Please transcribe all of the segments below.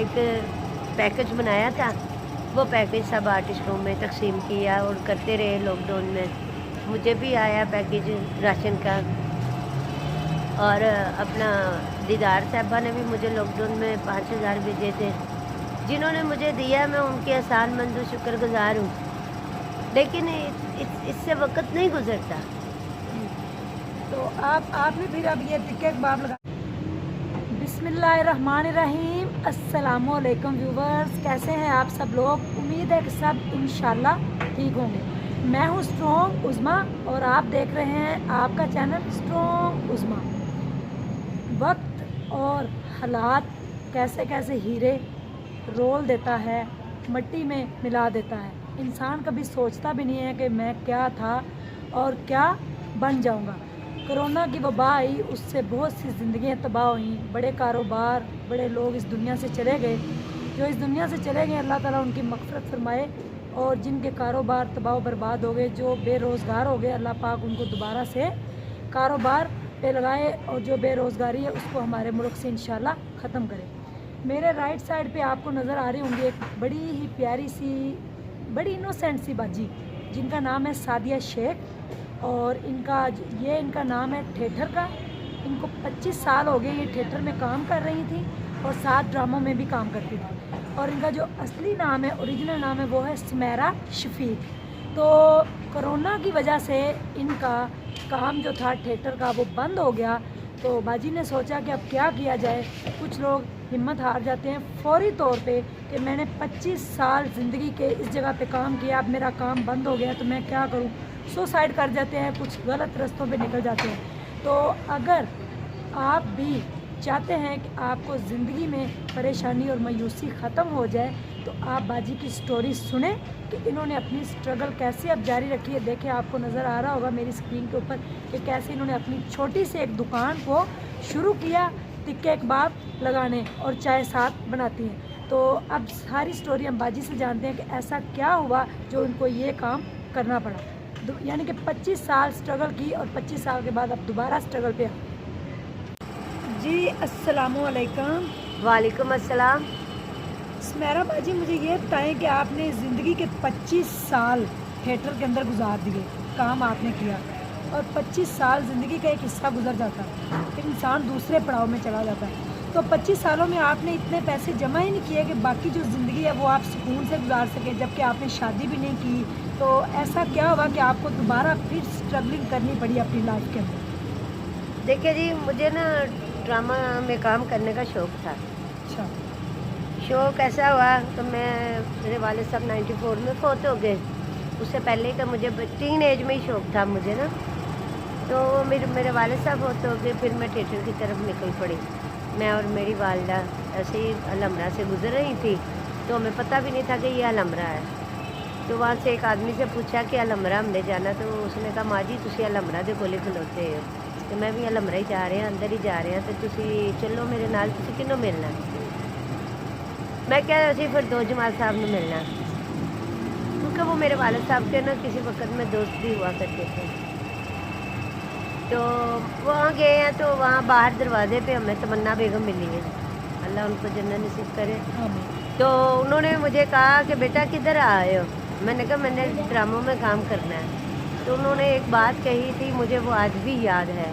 एक पैकेज बनाया था, वो पैकेज सब आर्टिस्टों में तकसीम किया और करते रहे लॉकडाउन में। मुझे भी आया पैकेज राशन का, और अपना दीदार साहबा ने भी मुझे लॉकडाउन में 5,000 भेजे थे। जिन्होंने मुझे दिया मैं उनकी एहसान मंद और शुक्रगुजार हूँ, लेकिन इससे वक्त नहीं गुजरता। तो आपने फिर अब ये टिक्के कबाब लगा। बिस्मिल्लाहिर्रहमानिर्रहीम, अस्सलामुअलैकुम व्यूवर्स, कैसे हैं आप सब लोग? उम्मीद है कि सब इंशाल्लाह ठीक होंगे। मैं हूँ स्ट्रॉन्ग उज़मा और आप देख रहे हैं आपका चैनल स्ट्रॉन्ग उज़मा। वक्त और हालात कैसे कैसे हीरे रोल देता है, मिट्टी में मिला देता है। इंसान कभी सोचता भी नहीं है कि मैं क्या था और क्या बन जाऊंगा। कोरोना की वबा आई, उससे बहुत सी ज़िंदगियां तबाह हुई, बड़े कारोबार, बड़े लोग इस दुनिया से चले गए। जो इस दुनिया से चले गए अल्लाह ताला उनकी मग़फ़िरत फरमाए, और जिनके कारोबार तबाह बर्बाद हो गए, जो बेरोज़गार हो गए, अल्लाह पाक उनको दोबारा से कारोबार पे लगाए और जो बेरोज़गारी है उसको हमारे मुल्क से इंशाल्लाह ख़त्म करे। मेरे राइट साइड पे आपको नज़र आ रही होंगी एक बड़ी ही प्यारी सी, बड़ी इनोसेंट सी बाजी, जिनका नाम है सादिया शेख, और इनका नाम है थिएटर का। इनको 25 साल हो गए ये थिएटर में काम कर रही थी और 7 ड्रामों में भी काम करती थी। और इनका जो असली नाम है, ओरिजिनल नाम है, वो है सुमेरा शफीक। तो कोरोना की वजह से इनका काम जो था थिएटर का वो बंद हो गया। तो बाजी ने सोचा कि अब क्या किया जाए। कुछ लोग हिम्मत हार जाते हैं फौरी तौर पे कि मैंने 25 साल ज़िंदगी के इस जगह पे काम किया, अब मेरा काम बंद हो गया तो मैं क्या करूं। सुसाइड कर जाते हैं, कुछ गलत रास्तों पे निकल जाते हैं। तो अगर आप भी चाहते हैं कि आपको ज़िंदगी में परेशानी और मायूसी ख़त्म हो जाए, तो आप बाजी की स्टोरी सुने कि इन्होंने अपनी स्ट्रगल कैसे अब जारी रखी है। देखें, आपको नज़र आ रहा होगा मेरी स्क्रीन के ऊपर कि कैसे इन्होंने अपनी छोटी सी एक दुकान को शुरू किया, टिक्के कबाब लगाने और चाय साथ बनाती हैं। तो अब सारी स्टोरी हम बाजी से जानते हैं कि ऐसा क्या हुआ जो उनको ये काम करना पड़ा। यानी कि 25 साल स्ट्रगल की और 25 साल के बाद अब दोबारा स्ट्रगल पे जी। अस्सलामुअलैकुम। वालेकुम अस्सलाम। सुमेरा बाजी, मुझे ये बताएं कि आपने ज़िंदगी के 25 साल थिएटर के अंदर गुजार दिए, काम आपने किया, और 25 साल ज़िंदगी का एक हिस्सा गुजर जाता है, फिर इंसान दूसरे पड़ाव में चला जाता है। तो 25 सालों में आपने इतने पैसे जमा ही नहीं किए कि बाकी जो ज़िंदगी है वो आप सुकून से गुजार सकें, जबकि आपने शादी भी नहीं की। तो ऐसा क्या हुआ कि आपको दोबारा फिर स्ट्रगलिंग करनी पड़ी अपनी लाइफ के अंदर? देखिए जी, मुझे ना ड्रामा में काम करने का शौक़ था। अच्छा। शौक़ ऐसा हुआ तो मेरे वाले साहब 94 में फौत हो गए। उससे पहले का मुझे टीन एज में ही शौक़ था मुझे ना। तो मेरे वाले साहब फौत हो गए, फिर मैं थिएटर की तरफ निकल पड़ी। मैं और मेरी वालदा ऐसे ही अलमरा से गुजर रही थी, तो हमें पता भी नहीं था कि ये अलमरा है। तो वहाँ से एक आदमी से पूछा कि अलमरा हमने जाना, तो उसने कहा माँ जी तुसी अलमरा दे कोले खलोते हो, तो मैं भी अलमरा ही जा रहे हैं, अंदर ही जा रहे हैं, तो तुसी चलो मेरे नाल, तुसी किन्नों मिलना? मैं क्या असी फिर 2 जमात साहब ने मिलना, क्योंकि वो मेरे वालिद साहब के ना किसी वक्त में दोस्त भी हुआ करते थे। तो वहाँ गए हैं, तो वहाँ बाहर दरवाजे पे हमें तमन्ना बेगम मिली है, अल्लाह उनको जन्नत नसीब करे। तो उन्होंने मुझे कहा कि बेटा किधर आए हो? मैंने कहा मैंने ड्रामों में काम करना है। तो उन्होंने एक बात कही थी, मुझे वो आज भी याद है।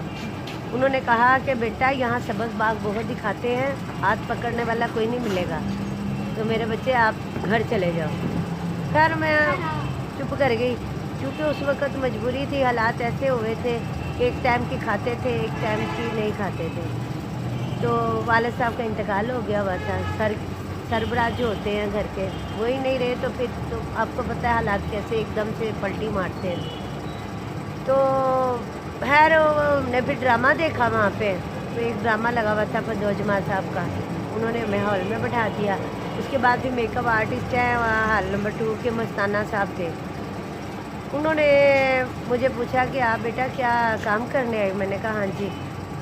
उन्होंने कहा कि बेटा यहाँ सबज़ बाग बहुत दिखाते हैं, हाथ पकड़ने वाला कोई नहीं मिलेगा, तो मेरे बच्चे आप घर चले जाओ। खैर मैं चुप कर गई, क्योंकि उस वक़्त मजबूरी थी, हालात ऐसे हुए थे कि एक टाइम की खाते थे, एक टाइम की नहीं खाते थे। तो वालिद साहब का इंतकाल हो गया हुआ था। सरबराह जो होते हैं घर के वही नहीं रहे, तो फिर तो आपको पता है हालात कैसे एकदम से पलटी मारते हैं। तो खैर हमने फिर ड्रामा देखा वहाँ पे, तो एक ड्रामा लगा हुआ था फदौज जमात साहब का, उन्होंने हमें हॉल में बैठा दिया। उसके बाद भी मेकअप आर्टिस्ट हैं वहाँ हॉल नंबर 2 के मस्ताना साहब थे। उन्होंने मुझे पूछा कि आप बेटा क्या काम करने आए? मैंने कहा हाँ जी।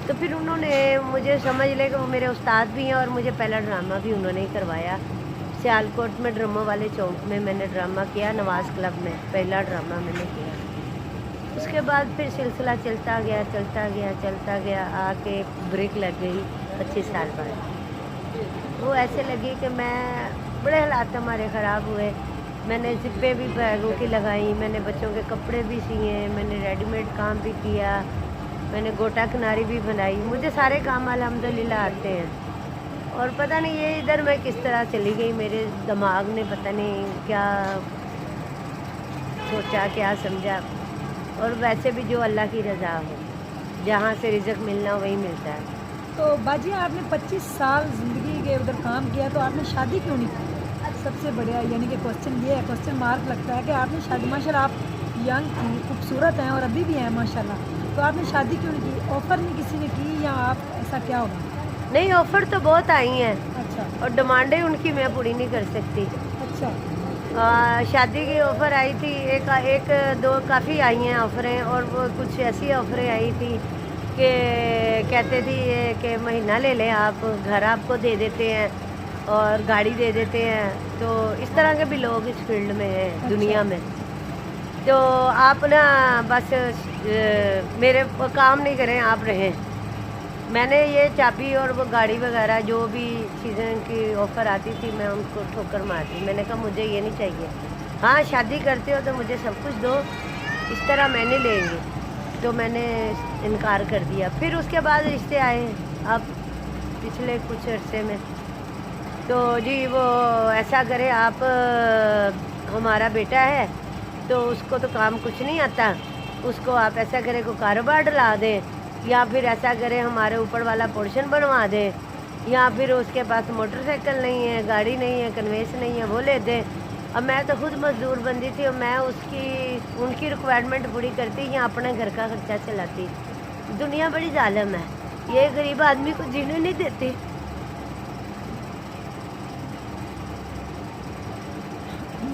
तो फिर उन्होंने मुझे समझ लें कि वो मेरे उस्ताद भी हैं, और मुझे पहला ड्रामा भी उन्होंने ही करवाया। सियालकोट में ड्रामों वाले चौक में मैंने ड्रामा किया, नवाज़ क्लब में पहला ड्रामा मैंने किया। उसके बाद फिर सिलसिला चलता गया चलता गया चलता गया, आके ब्रेक लग गई 25 साल बाद। वो ऐसे लगी कि मैं, बड़े हालात हमारे ख़राब हुए। मैंने ज़िप्पें भी बैगों की लगाई, मैंने बच्चों के कपड़े भी सिए, मैंने रेडीमेड काम भी किया, मैंने गोटा किनारी भी बनाई। मुझे सारे काम अल्हम्दुलिल्लाह आते हैं। और पता नहीं ये इधर मैं किस तरह चली गई, मेरे दिमाग ने पता नहीं क्या सोचा, क्या समझा। और वैसे भी जो अल्लाह की रज़ा हो, जहाँ से रिज़्क मिलना वही मिलता है। तो बाजी आपने 25 साल ज़िंदगी के उधर काम किया, तो आपने शादी क्यों नहीं की? सबसे बढ़िया यानी कि क्वेश्चन ये है, क्वेश्चन मार्क लगता है कि आपने शादी, माशाल्लाह आप यंग थी, खूबसूरत हैं और अभी भी हैं माशाल्लाह, तो आपने शादी क्यों नहीं की? ऑफ़र नहीं किसी ने की या आप, ऐसा क्या होगा? नहीं, ऑफ़र तो बहुत आई हैं अच्छा और डिमांडें उनकी मैं पूरी नहीं कर सकती। अच्छा। शादी की ऑफ़र आई थी, एक दो काफ़ी आई हैं ऑफ़रें, और वो कुछ ऐसी ऑफ़रें आई थी कि कहते थी कि महीना ले लें आप, घर आपको दे देते हैं और गाड़ी दे देते हैं। तो इस तरह के भी लोग इस फील्ड में हैं अच्छा। दुनिया में। तो आप ना बस मेरे काम नहीं करें, आप रहें। मैंने ये चाबी और वो गाड़ी वगैरह जो भी चीज़ें की ऑफ़र आती थी, मैं उनको ठोकर मारती। मैंने कहा मुझे ये नहीं चाहिए। हाँ, शादी करते हो तो मुझे सब कुछ दो, इस तरह मैं नहीं लेंगी। तो मैंने इनकार कर दिया। फिर उसके बाद रिश्ते आए अब पिछले कुछ अरसे में। तो जी वो ऐसा करे आप, हमारा बेटा है तो उसको तो काम कुछ नहीं आता, उसको आप ऐसा करें को कारोबार डला दें, या फिर ऐसा करें हमारे ऊपर वाला पोर्शन बनवा दें, या फिर उसके पास मोटरसाइकिल नहीं है, गाड़ी नहीं है, कन्वेंस नहीं है, वो ले दें। अब मैं तो खुद मजदूर बंदी थी और मैं उनकी रिक्वायरमेंट पूरी करती या अपने घर का खर्चा चलाती। दुनिया बड़ी जालिम है, ये गरीब आदमी को जीने नहीं देती।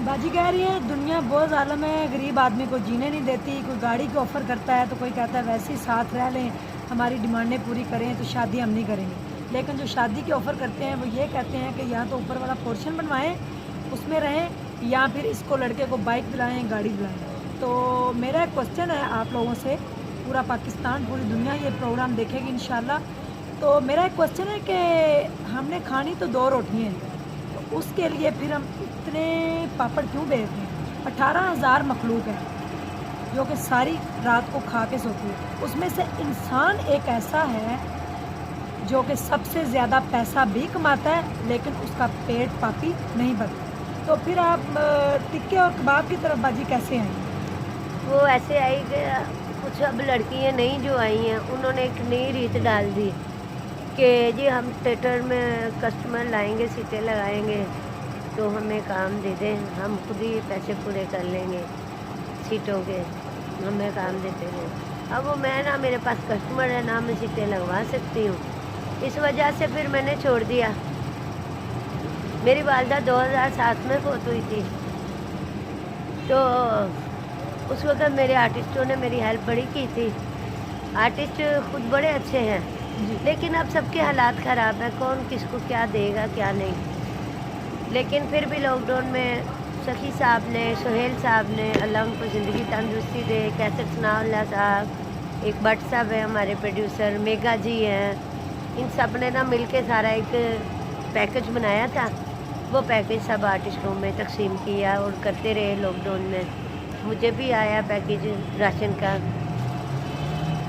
बाजी कह रही है दुनिया बहुत ज़ालिम है, गरीब आदमी को जीने नहीं देती। कोई गाड़ी की ऑफ़र करता है तो कोई कहता है वैसे ही साथ रह लें, हमारी डिमांडें पूरी करें तो शादी हम नहीं करेंगे। लेकिन जो शादी की ऑफ़र करते हैं वो ये कहते हैं कि या तो ऊपर वाला पोर्शन बनवाएं, उसमें रहें, या फिर इसको लड़के को बाइक दिलाएं, गाड़ी दिलाएं। तो मेरा एक क्वेश्चन है आप लोगों से, पूरा पाकिस्तान, पूरी दुनिया ये प्रोग्राम देखेगी इंशाल्लाह। तो मेरा एक क्वेश्चन है कि हमने खानी तो 2 रोटियाँ हैं, तो उसके लिए फिर हम इतने पापड़ क्यों बेचते हैं? 18,000 मखलूक है जो कि सारी रात को खा के सोती है। उसमें से इंसान एक ऐसा है जो कि सबसे ज़्यादा पैसा भी कमाता है लेकिन उसका पेट पापी नहीं भरता। तो फिर आप टिक्के और कबाब की तरफ बाजी कैसे आए? वो ऐसे आई कि कुछ अब लड़कियां नई जो आई हैं उन्होंने एक नई रीत डाल दी कि जी हम थिएटर में कस्टमर लाएंगे, सीटें लगाएंगे तो हमें काम दे दें, हम खुद ही पैसे पूरे कर लेंगे सीटों के, हमें काम देते हैं। अब वो मैं ना, मेरे पास कस्टमर है ना, मैं सीटें लगवा सकती हूँ। इस वजह से फिर मैंने छोड़ दिया। मेरी वालदा 2007 में फोत हुई थी, तो उस वक्त मेरे आर्टिस्टों ने मेरी हेल्प बड़ी की थी। आर्टिस्ट खुद बड़े अच्छे हैं लेकिन अब सबके हालात ख़राब हैं, कौन किसको क्या देगा क्या नहीं। लेकिन फिर भी लॉकडाउन में सखी साहब ने, सुहेल साहब ने, अल्लाह उनको ज़िंदगी तंदुरुस्ती दे, कैसर सनाउल्लाह साहब, एक भट्ट साहब है हमारे प्रोड्यूसर, मेगा जी हैं, इन सब ने ना मिलके सारा एक पैकेज बनाया था। वो पैकेज सब आर्टिस्टों में तकसीम किया और करते रहे लॉकडाउन में। मुझे भी आया पैकेज राशन का,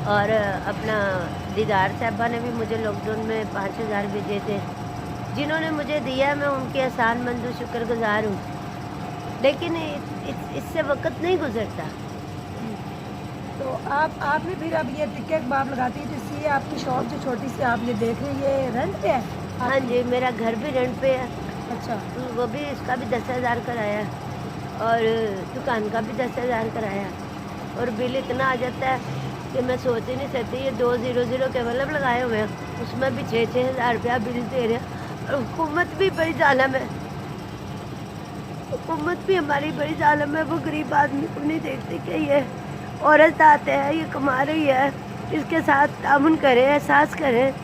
और अपना दीदार साहबा ने भी मुझे लॉकडाउन में 5,000 भेजे थे, जिन्होंने मुझे दिया। मैं उनके एहसान मंद शुक्रगुजार हूँ, लेकिन इससे वक्त नहीं गुजरता। तो आपने फिर अब ये टिक्के कबाब लगाती है, तो इसलिए आपकी शॉप जो छोटी सी आप ये देख रहे हैं ये रेंट पे है? हाँ जी, मेरा घर भी रेंट पे है। अच्छा। वो भी, इसका भी 10,000 कराया और दुकान का भी 10,000 कराया, और बिल इतना आ जाता है कि मैं सोच ही नहीं सकती। ये 200 के बल्ब लगाए हुए हैं, उसमें भी 6-6 हज़ार रुपया बिल दे रहे हैं। और हुकूमत भी बड़ी जालिम है, हुकूमत भी हमारी बड़ी जालिम है। वो गरीब आदमी को नहीं देखती कि ये औरत आते हैं, ये कमा रही है, इसके साथ तामुन करें, एहसास करें,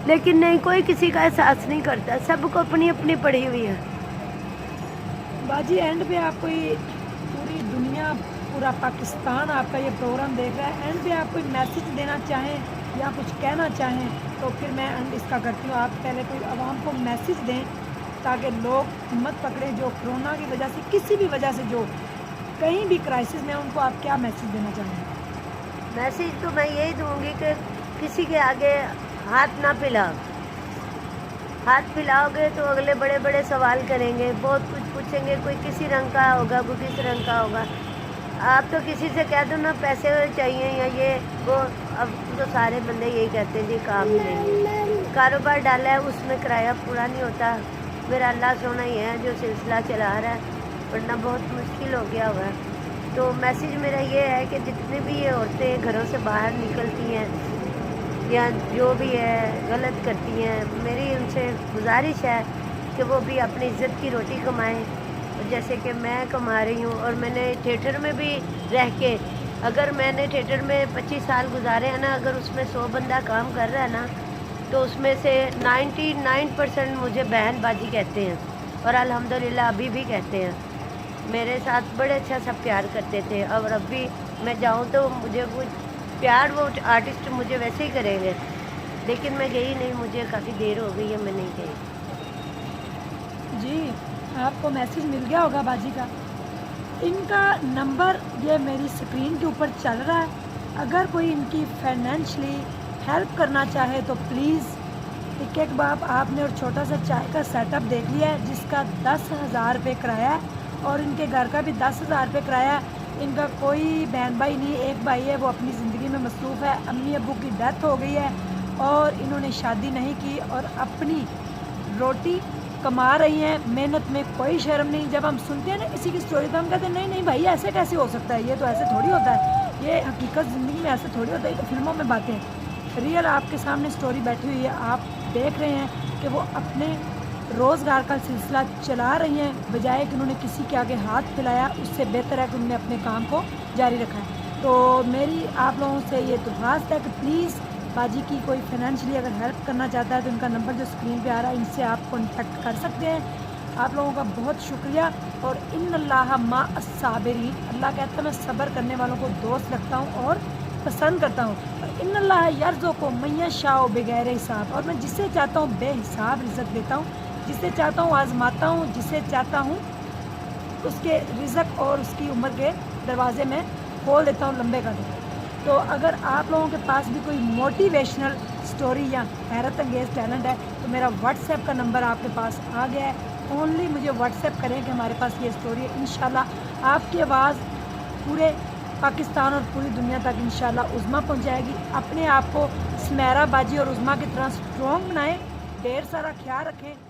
लेकिन नहीं, कोई किसी का एहसास नहीं करता, सबको अपनी अपनी पड़ी हुई है। बाजी एंड पे आप कोई, पूरी दुनिया, पूरा पाकिस्तान आपका ये प्रोग्राम देख रहा है, एंड पे आप कोई मैसेज देना चाहें या कुछ कहना चाहें तो फिर मैं एंड इसका करती हूँ। आप पहले कोई आवाम को मैसेज दें ताकि लोग हिम्मत पकड़ें, जो कोरोना की वजह से किसी भी वजह से जो कहीं भी क्राइसिस में, उनको आप क्या मैसेज देना चाहेंगे? मैसेज तो मैं यही दूंगी कि किसी के आगे हाथ ना फैलाओ। हाथ फैलाओगे तो अगले बड़े बड़े सवाल करेंगे, बहुत कुछ पूछेंगे, कोई किसी रंग का होगा, कोई किस रंग का होगा। आप तो किसी से कह दो ना पैसे चाहिए या ये वो, अब तो सारे बंदे यही कहते हैं जी काम ही नहीं। कारोबार डाला है उसमें किराया पूरा नहीं होता। मेरा अल्लाह सोना ही है जो सिलसिला चला रहा है, वरना बहुत मुश्किल हो गया हुआ है। तो मैसेज मेरा ये है कि जितनी भी ये औरतें घरों से बाहर निकलती हैं या जो भी है गलत करती हैं, मेरी उनसे गुजारिश है कि वो भी अपनी इज्जत की रोटी कमाएं। जैसे कि मैं कमा रही हूँ और मैंने थिएटर में भी रह के, अगर मैंने थिएटर में 25 साल गुजारे हैं ना, अगर उसमें 100 बंदा काम कर रहा है ना, तो उसमें से 99% मुझे बहन बाजी कहते हैं और अल्हम्दुलिल्लाह अभी भी कहते हैं। मेरे साथ बड़े अच्छा सब प्यार करते थे और अब भी मैं जाऊँ तो मुझे कुछ प्यार वो आर्टिस्ट मुझे वैसे ही करेंगे, लेकिन मैं गई नहीं, मुझे काफ़ी देर हो गई है, मैं नहीं गई। जी, आपको मैसेज मिल गया होगा बाजी का। इनका नंबर ये मेरी स्क्रीन के ऊपर चल रहा है। अगर कोई इनकी फाइनेंशली हेल्प करना चाहे तो प्लीज़ एक बाप आपने और छोटा सा चाय का सेटअप देख लिया है जिसका 10,000 रुपये किराया है और इनके घर का भी 10,000 रुपये किराया है। इनका कोई बहन भाई नहीं, एक भाई है, वो अपनी ज़िंदगी में मसरूफ़ है। अम्मी अब्बू की डेथ हो गई है और इन्होंने शादी नहीं की और अपनी रोटी कमा रही हैं। मेहनत में कोई शर्म नहीं। जब हम सुनते हैं ना किसी की स्टोरी तो हम कहते हैं नहीं नहीं भाई ऐसे कैसे हो सकता है, ये तो ऐसे थोड़ी होता है, ये हकीकत ज़िंदगी में ऐसे थोड़ी होता है, ये तो फिल्मों में बातें हैं। रियल आपके सामने स्टोरी बैठी हुई है, आप देख रहे हैं कि वो अपने रोज़गार का सिलसिला चला रही हैं, बजाय कि उन्होंने किसी के आगे हाथ फैलाया। उससे बेहतर है कि उन्होंने अपने काम को जारी रखा है। तो मेरी आप लोगों से ये दरख्वास्त है कि प्लीज़ बाजी की कोई फाइनेंशियली अगर हेल्प करना चाहता है तो इनका नंबर जो स्क्रीन पे आ रहा है, इनसे आप कॉन्टैक्ट कर सकते हैं। आप लोगों का बहुत शुक्रिया। और इन्नल्लाह मा अस्साबिरीन, अल्लाह कहता है मैं सब्र करने वालों को दोस्त रखता हूँ और पसंद करता हूँ। और इन्नल्लाह यर्ज़ुक़ु मन यशाअ बिग़ैर हिसाब, और मैं जिसे चाहता हूँ बेहिसाब रिज़्क़ देता हूँ, जिसे चाहता हूँ आज़माता हूँ, जिसे चाहता हूँ उसके रिज़्क़ और उसकी उम्र के दरवाज़े में खोल देता हूँ लंबे कर देता हूँ। तो अगर आप लोगों के पास भी कोई मोटिवेशनल स्टोरी या हैरत अंगेज़ टैलेंट है तो मेरा व्हाट्सएप का नंबर आपके पास आ गया है। ओनली मुझे व्हाट्सएप करें कि हमारे पास ये स्टोरी है। इंशाल्लाह आपकी आवाज़ पूरे पाकिस्तान और पूरी दुनिया तक इंशाल्लाह उज़्मा पहुंचाएगी। अपने आप को सुमेरा बाजी और उज़्मा की तरह स्ट्रॉन्ग बनाएं, ढेर सारा ख्याल रखें।